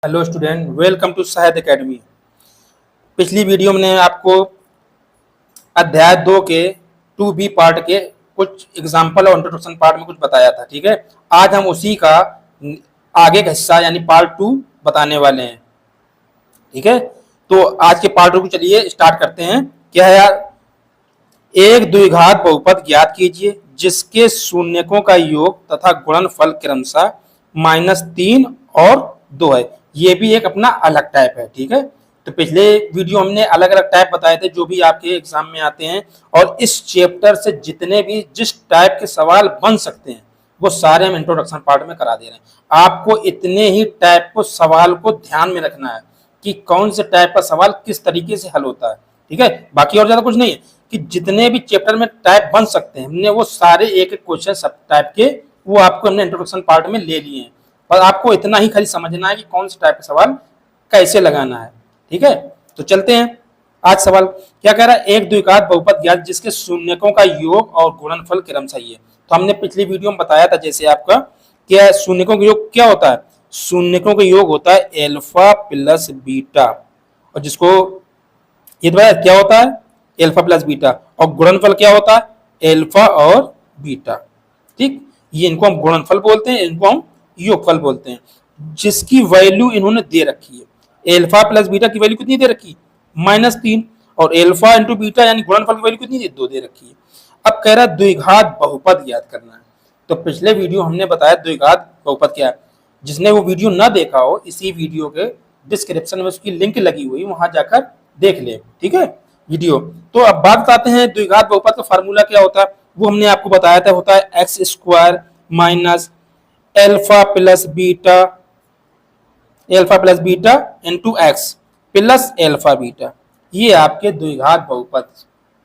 Hello student, welcome to Shahid academy. पिछली video में आपको अध्याय 2 के 2B पार्ट के कुछ एग्जाम्पल और इंट्रोडक्शन पार्ट में कुछ बताया था। ठीक है, आज हम उसी का आगे का हिस्सा यानी पार्ट 2 बताने वाले हैं। ठीक है, तो आज के पार्ट 2 को चलिए स्टार्ट करते हैं। क्या है यार, एक द्विघात बहुपद ज्ञात कीजिए जिसके शून्यकों का योग तथा गुणनफल क्रमशः -3 और 2 है। ये भी एक अपना अलग टाइप है। ठीक है, तो पिछले वीडियो हमने अलग अलग टाइप बताए थे जो भी आपके एग्जाम में आते हैं, और इस चैप्टर से जितने भी जिस टाइप के सवाल बन सकते हैं वो सारे हम इंट्रोडक्शन पार्ट में करा दे रहे हैं। आपको इतने ही टाइप को सवाल को ध्यान में रखना है कि कौन से टाइप का सवाल किस तरीके से हल होता है। ठीक है, बाकी और ज्यादा कुछ नहीं है कि जितने भी चैप्टर में टाइप बन सकते हैं हमने वो सारे एक एक क्वेश्चन सब टाइप के वो आपको हमने इंट्रोडक्शन पार्ट में ले लिए हैं। और आपको इतना ही खाली समझना है कि कौन से टाइप का सवाल कैसे लगाना है। ठीक है, तो चलते हैं। आज सवाल क्या कह रहा है, एक द्विघात बहुपद ज्ञात जिसके शून्यकों का योग और गुणनफल क्रमशः ये। तो हमने पिछली वीडियो में बताया था जैसे आपका क्या शून्यकों का योग क्या होता है। शून्यकों का योग होता है एल्फा प्लस बीटा, और जिसको ये बताया क्या होता है एल्फा प्लस बीटा, और गुणनफल क्या होता है एल्फा और बीटा। ठीक, ये इनको हम गुणनफल बोलते हैं, इनको हम योगफल बोलते हैं। जिसकी वैल्यू इन्होंने दे रखी है, एल्फा प्लस बीटा की वैल्यू कितनी दे रखी -3, और एल्फा इंटू बीटा यानी गुणनफल की वैल्यू कितनी 2 दे रखी है। अब कह रहा है द्विघात बहुपद याद करना है। तो पिछले वीडियो हमने बताया द्विघात बहुपद क्या है। जिसने वो वीडियो ना देखा हो, इसी वीडियो के डिस्क्रिप्शन में उसकी लिंक लगी हुई, वहां जाकर देख ले। ठीक है वीडियो। तो अब बात करते हैं द्विघात बहुपद का फार्मूला क्या होता है। वो हमने आपको बताया था, होता है x square minus alpha plus beta into x plus alpha beta. ये आपके द्विघात बहुपद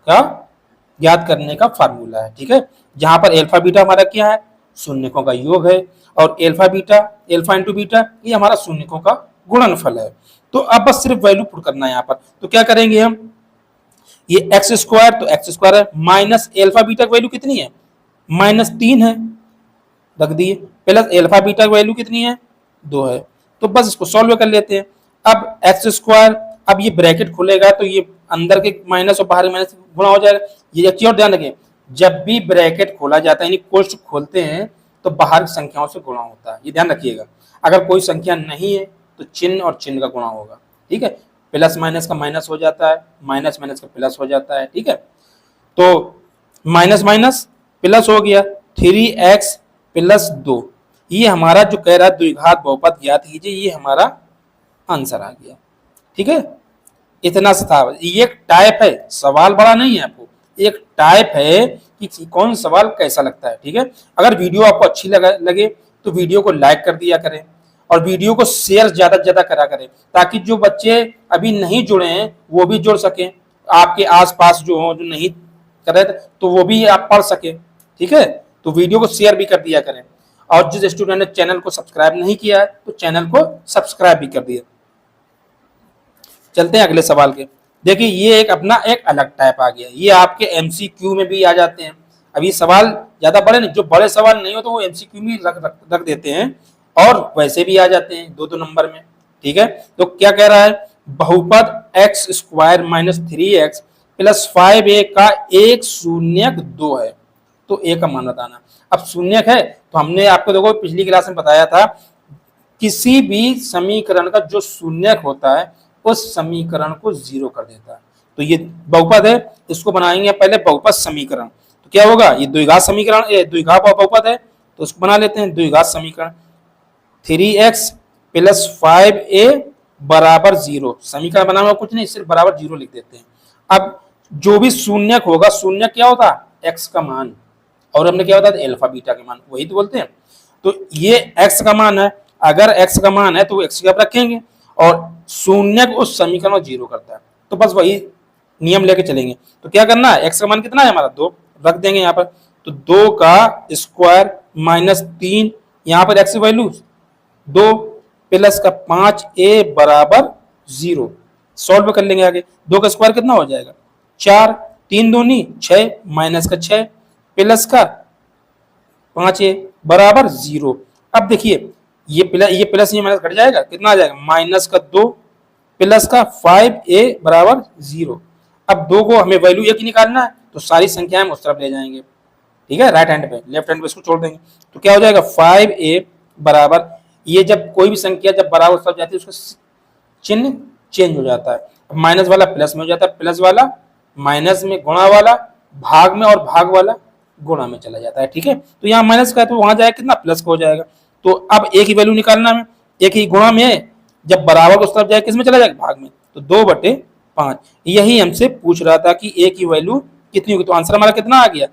का ज्ञात करने का फार्मूला है। ठीक है, जहां पर एल्फा बीटा हमारा क्या है शून्यकों का योग है, और एल्फा इंटू बीटा ये हमारा शून्यकों का गुणनफल है। तो अब बस सिर्फ वैल्यू पुट करना है यहाँ पर। तो क्या करेंगे हम, ये एक्स स्क्वायर तो एक्स स्क्वायर है, माइनस एल्फा बीटा की वैल्यू कितनी है -3 है, रख दिए, प्लस एल्फा बीटा की वैल्यू कितनी है 2 है। तो बस इसको सॉल्व कर लेते हैं। अब एक्स स्क्वायर, अब ये ब्रैकेट खुलेगा तो ये अंदर के माइनस और बाहर माइनस गुणा हो जाएगा। ये एक चीज और ध्यान रखें, जब भी ब्रैकेट खोला जाता है यानी कोष्ठ खोलते हैं तो बाहर की संख्याओं से गुणा होता है, ये ध्यान रखिएगा। अगर कोई संख्या नहीं है तो चिन्ह और चिन्ह का गुणा होगा। ठीक है, प्लस माइनस का माइनस हो जाता है, माइनस माइनस का प्लस हो जाता है। ठीक है, तो माइनस माइनस प्लस हो गया 3x प्लस 2। ये हमारा जो कह रहा है द्विघात बहुपद ज्ञात कीजिए, ये हमारा आंसर आ गया। ठीक है, इतना सा था। ये एक टाइप है, सवाल बड़ा नहीं है, आपको एक टाइप है कि कौन सवाल कैसा लगता है। ठीक है, अगर वीडियो आपको अच्छी लगे तो वीडियो को लाइक कर दिया करें, और वीडियो को शेयर ज्यादा से ज्यादा करा करें, ताकि जो बच्चे अभी नहीं जुड़े हैं वो भी जुड़ सकें, आपके आसपास जो हो जो नहीं करे तो वो भी आप पढ़ सके। ठीक है, तो वीडियो को शेयर भी कर दिया करें, और जिस स्टूडेंट ने चैनल को सब्सक्राइब नहीं किया है तो चैनल को सब्सक्राइब भी कर दिया। चलते हैं अगले सवाल के। देखिए ये एक अपना एक अलग टाइप आ गया, ये आपके एमसीक्यू में भी आ जाते हैं। अब ये सवाल ज्यादा बड़े नहीं, जो बड़े सवाल नहीं हो तो वो एमसीक्यू में रख देते हैं, और वैसे भी आ जाते हैं 2-2 नंबर में। ठीक है, तो क्या कह रहा है, बहुपद x square minus 3x plus 5a का एक शून्यक 2 है, तो a का मान बताना। अब शून्यक है तो हमने आपको देखो पिछली क्लास में बताया था, किसी भी समीकरण का जो शून्यक होता है उस समीकरण को 0 कर देता है। तो ये बहुपद है, इसको बनाएंगे पहले बहुपद समीकरण। तो क्या होगा, ये द्विघात समीकरण, द्विघात बहुपद है तो उसको बना लेते हैं द्विघात समीकरण। 3x प्लस 5a बराबर 0, समीकरण बना हुआ कुछ नहीं, सिर्फ बराबर 0 लिख देते हैं। अब जो भी शून्यक होगा, शून्यक क्या होता है x का मान, और हमने क्या होता है एल्फा बीटा के मान, वही तो बोलते हैं। तो ये x का मान है, अगर x का मान है तो वो x की रखेंगे, और शून्यक उस समीकरण को 0 करता है, तो बस वही नियम लेके चलेंगे। तो क्या करना है, x का मान कितना है हमारा 2 रख देंगे यहाँ पर, तो 2 का स्क्वायर माइनस 3, यहाँ पर x की वैल्यू 2 प्लस का 5a बराबर 0, सॉल्व कर लेंगे आगे। 2 का स्क्वायर कितना हो जाएगा 4, 3 दूनी 6, माइनस का 6 प्लस का 5a बराबर 0। अब देखिए ये प्लस ये माइनस घट जाएगा, कितना आ जाएगा माइनस का 2 प्लस का 5a बराबर 0। अब 2 को हमें वैल्यू एक ही निकालना है, तो सारी संख्याएं हम उस तरफ ले जाएंगे, ठीक है, राइट हैंड पे, लेफ्ट हैंड पे इसको छोड़ देंगे। तो क्या हो जाएगा 5a बराबर, ये जब कोई भी संख्या जब बराबर उस तरफ जाती है उसका चिन्ह चेंज हो जाता है, माइनस वाला प्लस में हो जाता है, प्लस वाला माइनस में, गुणा वाला भाग में, और भाग वाला गुणा में चला जाता है, ठीक है। तो यहाँ माइनस का है तो वहां जाएगा कितना प्लस का हो जाएगा। तो अब एक ही वैल्यू निकालना है, एक ही गुणा में है, जब बराबर उस तरफ जाए किस में चला जाएगा भाग में, तो 2/5। यही हमसे पूछ रहा था कि ए की वैल्यू कितनी होगी, तो आंसर हमारा कितना आ गया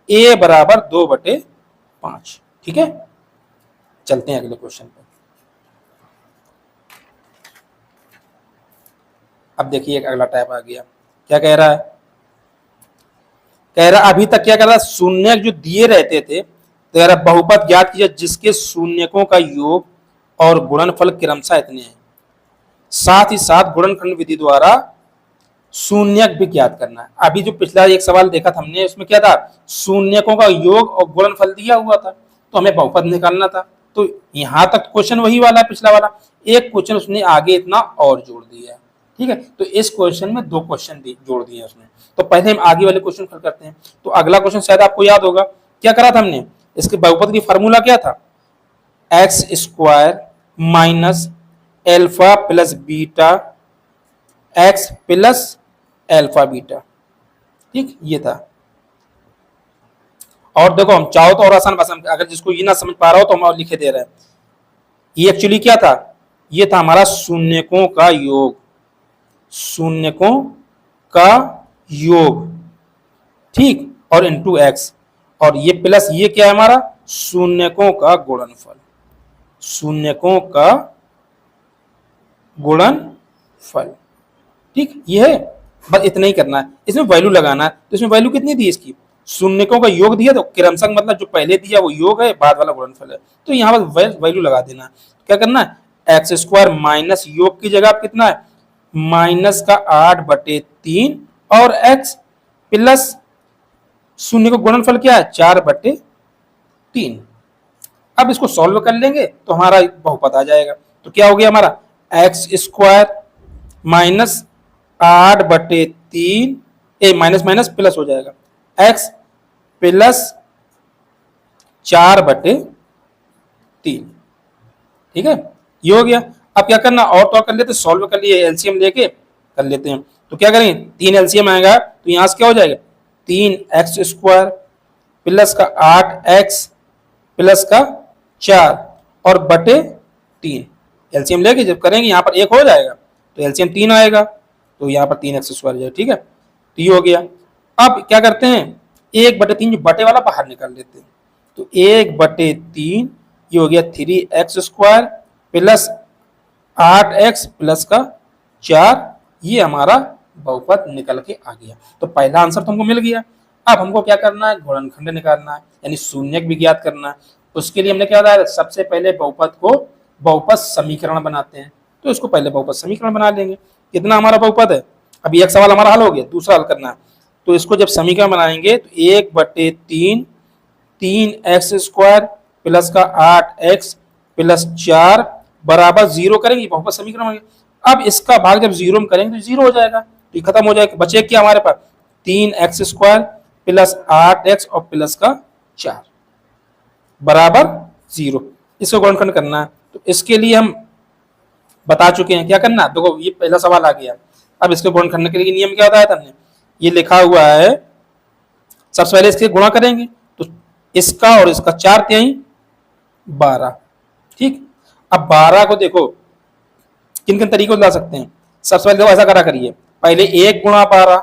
a बराबर 2/5, ठीक है। चलते हैं अगले क्वेश्चन पे। अब देखिए एक अगला टाइप आ गया, क्या कह रहा है, कह रहा अभी तक क्या कर रहा है, शून्य जो दिए रहते थे, तो कह रहा बहुपद ज्ञात कीजिए जिसके शून्यकों का योग और गुणनफल क्रमशः इतने हैं, साथ ही साथ गुणनखंड विधि द्वारा शून्यक भी ज्ञात करना है। अभी जो पिछला एक सवाल देखा था हमने, उसमें क्या था, शून्यकों का योग और गुणनफल दिया हुआ था, तो हमें बहुपद निकालना था। तो यहां तक क्वेश्चन वही वाला है पिछला वाला, एक क्वेश्चन उसने आगे इतना और जोड़ दिया है, ठीक है। तो इस क्वेश्चन में 2 क्वेश्चन जोड़ दिए उसने। तो पहले हम आगे वाले क्वेश्चन हल करते हैं। तो अगला क्वेश्चन शायद आपको याद होगा, क्या करा था हमने, इसके बहुपद की फार्मूला क्या था, x² minus alpha plus beta x plus alpha beta, ठीक, ये था। और देखो हम चाहो तो और आसान भाषा में, अगर जिसको ये ना समझ पा रहा हो तो हम और लिखे दे रहे हैं। ये एक्चुअली क्या था, ये था हमारा शून्यकों का योग, शून्यकों का योग, ठीक, और इंटू एक्स, और ये प्लस ये क्या है हमारा शून्यकों का गुणनफल, शून्यकों का गुणनफल, ठीक, ये है। बस इतना ही करना है, इसमें वैल्यू लगाना है। तो इसमें वैल्यू कितनी दी इसकी, शून्यकों का योग दिया, तो क्रमशः मतलब जो पहले दिया वो योग है, बाद वाला गुणनफल है, तो यहाँ पर वैल्यू लगा देना है। क्या करना है, x² माइनस योग की जगह कितना है माइनस का 8/3 और x प्लस शून्य का गुणनफल क्या है 4/3। अब इसको सॉल्व कर लेंगे तो हमारा बहुपद आ जाएगा। तो क्या हो गया हमारा x² minus 8/3, minus minus plus हो जाएगा, x प्लस 4/3, ठीक है, ये हो गया। अब क्या करना, और तो कर लेते, सॉल्व कर लिए, एलसीएम लेके कर लेते हैं। तो क्या करेंगे, 3 एलसीएम आएगा, तो यहां से क्या हो जाएगा 3x² प्लस का 8x प्लस का 4 और बटे 3, एलसीएम लेके जब करेंगे यहाँ पर 1 हो जाएगा, तो एलसीएम 3 आएगा, तो यहाँ पर 3x² जाएगा, ठीक है। तो ये हो गया। अब क्या करते हैं, 1/3 जो बटे वाला बाहर निकाल लेते हैं, तो 1/3 ये हो गया 3x² प्लस 8x प्लस का 4, ये हमारा बहुपद निकल के आ गया। तो पहला आंसर तो हमको मिल गया। अब हमको क्या करना है, गुणनखंड निकालना है, यानी शून्यक भी ज्ञात करना है। उसके लिए हमने क्या बताया, सबसे पहले बहुपद को बहुपद समीकरण बनाते हैं। तो इसको पहले बहुपद समीकरण बना लेंगे। कितना हमारा बहुपद है, अभी एक सवाल हमारा हल हो गया, दूसरा हल करना है। तो इसको जब समीकरण बनाएंगे तो 1/3 3x² प्लस का 8x प्लस 4 बराबर 0 करेंगे, बहुपद समीकरण में। अब इसका भाग जब 0 में करेंगे तो 0 हो जाएगा, तो ये खत्म हो जाएगा। बचे क्या हमारे पास 3x² प्लस 8x और प्लस का 4 बराबर 0। इसको गुणनखंड करना है, तो इसके लिए हम बता चुके हैं क्या करना है। देखो ये पहला सवाल आ गया। अब इसके गुणनखंड के लिए नियम क्या बताया था हमने, ये लिखा हुआ है, सबसे पहले इसके गुणा करेंगे, तो इसका और इसका 4×3 12, ठीक। अब 12 को देखो किन किन तरीकों से ला सकते हैं। सबसे पहले देखो ऐसा करा करिए, पहले 1 गुणा 12,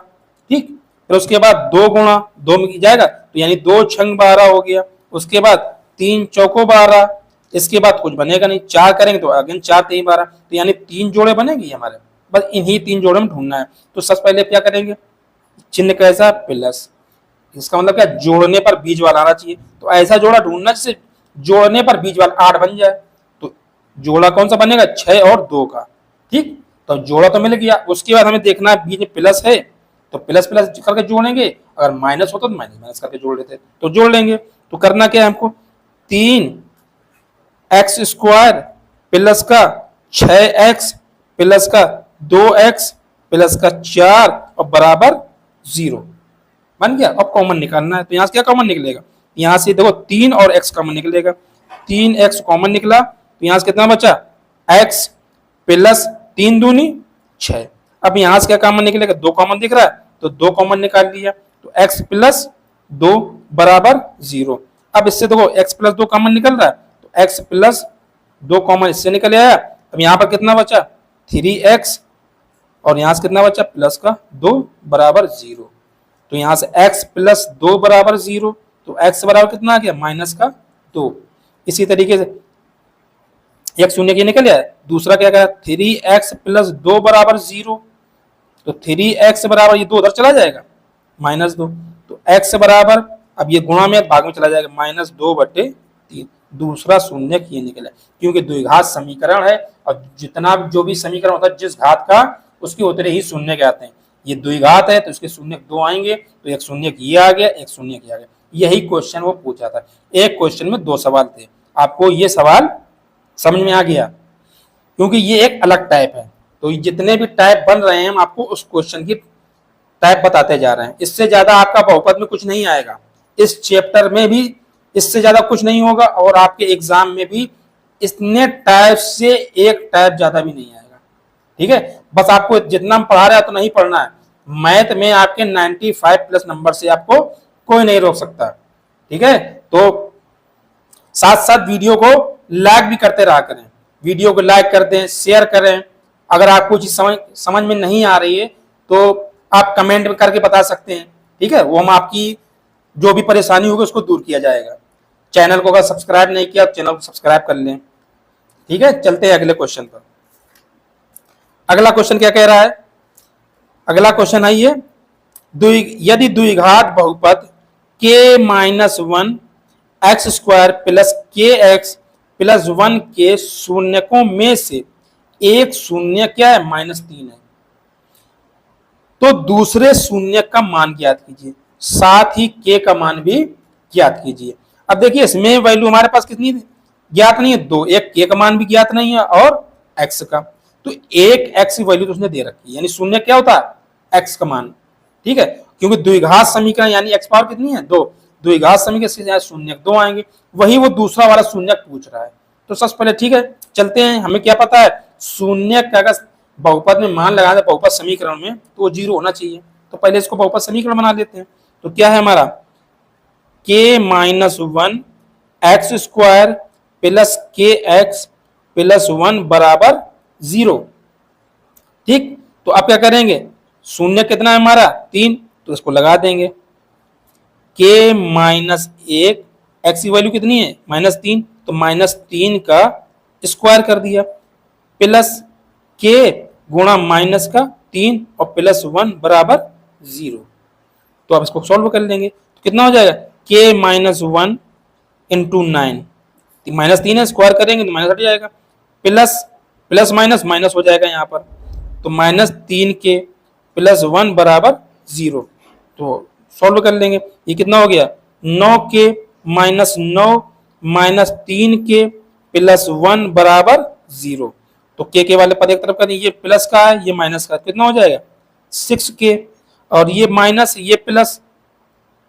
ठीक, फिर उसके बाद 2 गुणा 2 में जाएगा, तो यानी 2 छंग 12 हो गया। उसके बाद 3 चौको 12, इसके बाद कुछ बनेगा नहीं, 4 करेंगे तो अगेन 4×3 12, तो यानी 3 जोड़े बनेंगे हमारे। बस इन्हीं 3 जोड़े में ढूंढना है। तो सबसे पहले क्या करेंगे, चिन्ह कैसा प्लस, इसका मतलब क्या जोड़ने पर बीज वाला आना चाहिए। तो ऐसा जोड़ा ढूंढना जिससे जोड़ने पर बीज वाला 8 बन जाए। तो जोड़ा कौन सा बनेगा 6 और 2 का, ठीक। तो जोड़ा तो मिल गया। उसके बाद हमें देखना है बीच में प्लस है तो प्लस प्लस करके जोड़ेंगे, अगर माइनस होता तो माइनस माइनस करके जोड़ लेते, तो जोड़ लेंगे। तो करना क्या है हमको, 3 एक्स स्क्वायर प्लस का 6x प्लस का 2x प्लस का 4 और बराबर 0 बन गया। अब कॉमन निकालना है, तो यहां से क्या कॉमन निकलेगा, यहां से देखो 3 और x कॉमन निकलेगा, 3x कॉमन निकला तो यहां से कितना बचा, x प्लस 3 दूनी 6। अब यहां से क्या कॉमन निकलेगा, 2 कॉमन दिख रहा है तो 2 कॉमन निकाल लिया, तो x प्लस 2 बराबर 0। अब इससे देखो x प्लस 2 कॉमन निकल रहा है तो x प्लस 2 कॉमन इससे निकल आया। अब यहां पर कितना बचा, 3x और यहां से कितना बचा, प्लस का 2 बराबर 0। तो यहां से x प्लस 2 बराबर 0, तो x बराबर कितना आ गया, माइनस का 2। इसी तरीके से एक शून्य की निकल आया, दूसरा क्या कहा, 3x प्लस 2 बराबर 0, तो 3x बराबर ये 2 उधर चला जाएगा माइनस 2, तो x बराबर अब ये गुणा में भाग में चला जाएगा माइनस 2/3। दूसरा शून्य ये निकला, क्योंकि द्विघात समीकरण है और जितना जो भी समीकरण होता है जिस घात का उसके उतने ही शून्य के आते हैं। ये द्विघात है तो इसके शून्य 2 आएंगे, तो एक शून्य ये आ गया, एक शून्य ये आ गया। यही क्वेश्चन वो पूछा था, एक क्वेश्चन में 2 सवाल थे। आपको ये सवाल समझ में आ गया, क्योंकि ये एक अलग टाइप है। तो जितने भी टाइप बन रहे हैं हम आपको उस क्वेश्चन की टाइप बताते जा रहे हैं। इससे ज्यादा आपका बहुपद में कुछ नहीं आएगा, इस चैप्टर में भी इससे ज्यादा कुछ नहीं होगा, और आपके एग्जाम में भी इतने टाइप से एक टाइप ज्यादा भी नहीं आएगा। ठीक है, बस आपको जितना हम पढ़ा रहे हैं तो नहीं पढ़ना है। मैथ में आपके 95 प्लस नंबर से आपको कोई नहीं रोक सकता। ठीक है, तो साथ साथ वीडियो को लाइक भी करते रहा करें, वीडियो को लाइक कर दें, शेयर करें। अगर आपको चीज समझ में नहीं आ रही है तो आप कमेंट में करके बता सकते हैं। ठीक है, वो हम आपकी जो भी परेशानी होगी उसको दूर किया जाएगा। चैनल को अगर सब्सक्राइब नहीं किया तो चैनल को सब्सक्राइब कर लें। ठीक है, चलते हैं अगले क्वेश्चन पर। अगला क्वेश्चन क्या कह रहा है, अगला क्वेश्चन है ये, यदि द्विघात बहुपद k-1 एक्स स्क्वायर प्लस के एक्स प्लस 1 के शून्यकों में से एक शून्य क्या है, -3 है, तो दूसरे शून्य का मान ज्ञात कीजिए, साथ ही के का मान भी ज्ञात कीजिए। अब देखिए इसमें वैल्यू हमारे पास कितनी ज्ञात नहीं है, 2, एक के का मान भी ज्ञात नहीं है और एक्स का, तो एक एक्स की वैल्यू तो उसने दे रखी है, यानी शून्य क्या होता है, एक्स का मान। ठीक है, क्योंकि द्विघात समीकरण यानी एक्स पावर कितनी है, 2, द्विघात समीकरण से शून्य 2 आएंगे, वही वो दूसरा वाला शून्य पूछ रहा है। तो सबसे पहले ठीक है चलते हैं, हमें क्या पता है, शून्य का अगर बहुपद में मान लगा दे बहुपद समीकरण में तो वो 0 होना चाहिए। तो पहले इसको बहुपद समीकरण बना लेते हैं। तो क्या है हमारा, k-1 एक्स स्क्वायर प्लस के एक्स प्लस 1 बराबर 0। ठीक, तो अब क्या करेंगे, शून्य कितना है हमारा, 3, तो इसको लगा देंगे, k-1 एक्स की वैल्यू कितनी है, -3, तो -3 का स्क्वायर कर दिया प्लस के गुणा माइनस का 3 और प्लस 1 बराबर 0। तो आप इसको सॉल्व कर लेंगे तो कितना हो जाएगा, k-1 इंटू 9, -3 है, स्क्वायर करेंगे तो माइनस हट जाएगा, प्लस प्लस माइनस माइनस हो जाएगा यहाँ पर, तो -3 के प्लस 1 बराबर 0। तो सॉल्व कर लेंगे, ये कितना हो गया, 9 के -9 -3 के प्लस 1 बराबर 0। तो के वाले पद एक तरफ कर, ये प्लस का है ये माइनस का, कितना हो जाएगा 6 के, और ये माइनस ये प्लस,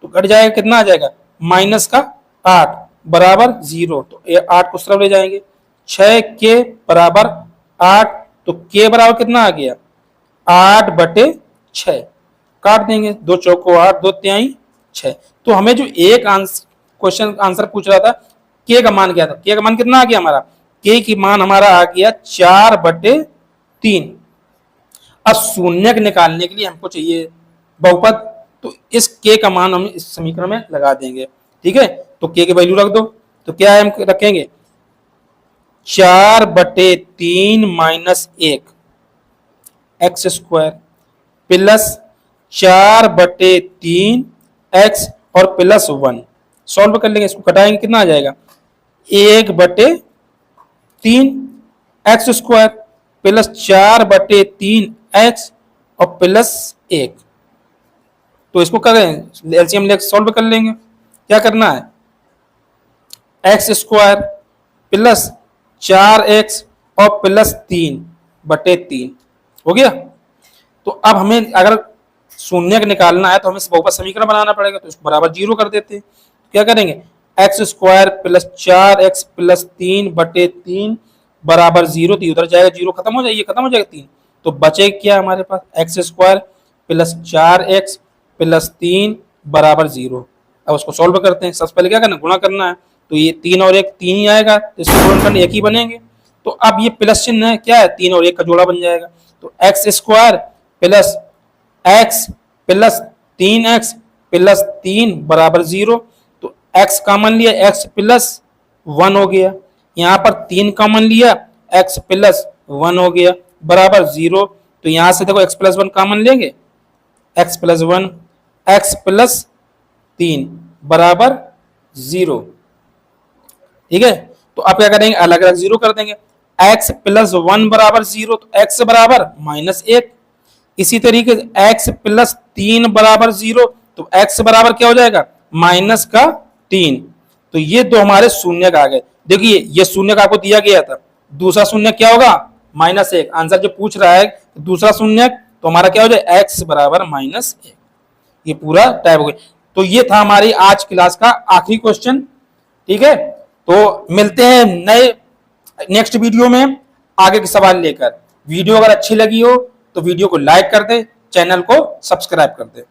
तो कट जाएगा, कितना आ जाएगा माइनस का 8 बराबर 0। तो ये 8 को तरफ ले जाएंगे, 6 के बराबर 8, तो के बराबर कितना आ गया 8/6, काट देंगे, 2 चौको 8, 2 तिहाई 6। तो हमें जो एक क्वेश्चन आंसर पूछ रहा था, के का मान क्या था, के का मान कितना आ गया हमारा, के की मान हमारा आ गया 4/3। अब शून्य निकालने के लिए हमको चाहिए बहुपद, तो इस के का मान हम इस समीकरण में लगा देंगे। ठीक है, तो के की वैल्यू रख दो, तो क्या है हम रखेंगे 4/3 minus 1 x square plus 4/3 x और प्लस 1, सॉल्व कर लेंगे, इसको कटाएंगे कितना आ जाएगा 1/3 एक्स स्क्वायर प्लस 4/3 एक्स और प्लस 1। तो इसको करें एलसीएम लेकर सॉल्व कर लेंगे। क्या करना है, एक्स स्क्वायर प्लस 4x और प्लस 3/3 हो गया। तो अब हमें अगर शून्य निकालना है तो हमें बहुपद समीकरण बनाना पड़ेगा, तो इसको बराबर 0 कर देते हैं। क्या करेंगे, x² प्लस 4x प्लस 3/3 बराबर 0, तो उधर जाएगा 0, खत्म हो जाएगा, खत्म हो जाएगा 3, तो बचे क्या हमारे पास x² प्लस 4x प्लस 3 बराबर 0। अब उसको सॉल्व करते हैं। सबसे पहले क्या करना है, गुणा करना है, तो ये 3 और 1 3 ही आएगा, तो इसको गुणा करने 1 ही बनेंगे। तो अब ये प्लस चिन्ह है, क्या है, 3 और 1 का जोड़ा बन जाएगा, तो x² plus x plus 3x plus 3 बराबर 0। तो x कॉमन लिया, x प्लस 1 हो गया, यहाँ पर 3 कॉमन लिया, x प्लस 1 हो गया बराबर 0। तो यहाँ से देखो x प्लस 1 कॉमन लेंगे, x प्लस 1 x प्लस 3 बराबर 0। ठीक है, तो आप क्या करेंगे, अलग अलग 0 कर देंगे। x प्लस 1 बराबर 0, तो x बराबर -1। इसी तरीके से x प्लस 3 बराबर 0, तो x बराबर क्या हो जाएगा, -3। तो ये दो हमारे शून्य आ गए। देखिए ये शून्य आपको दिया गया था, दूसरा शून्य क्या होगा, -1। आंसर जो पूछ रहा है दूसरा शून्य, तो हमारा क्या हो जाए, x बराबर -1। ये पूरा टाइप हो गया। तो ये था हमारी आज क्लास का आखिरी क्वेश्चन। ठीक है, तो मिलते हैं नए नेक्स्ट वीडियो में आगे के सवाल लेकर। वीडियो अगर अच्छी लगी हो तो वीडियो को लाइक कर दे, चैनल को सब्सक्राइब कर दे।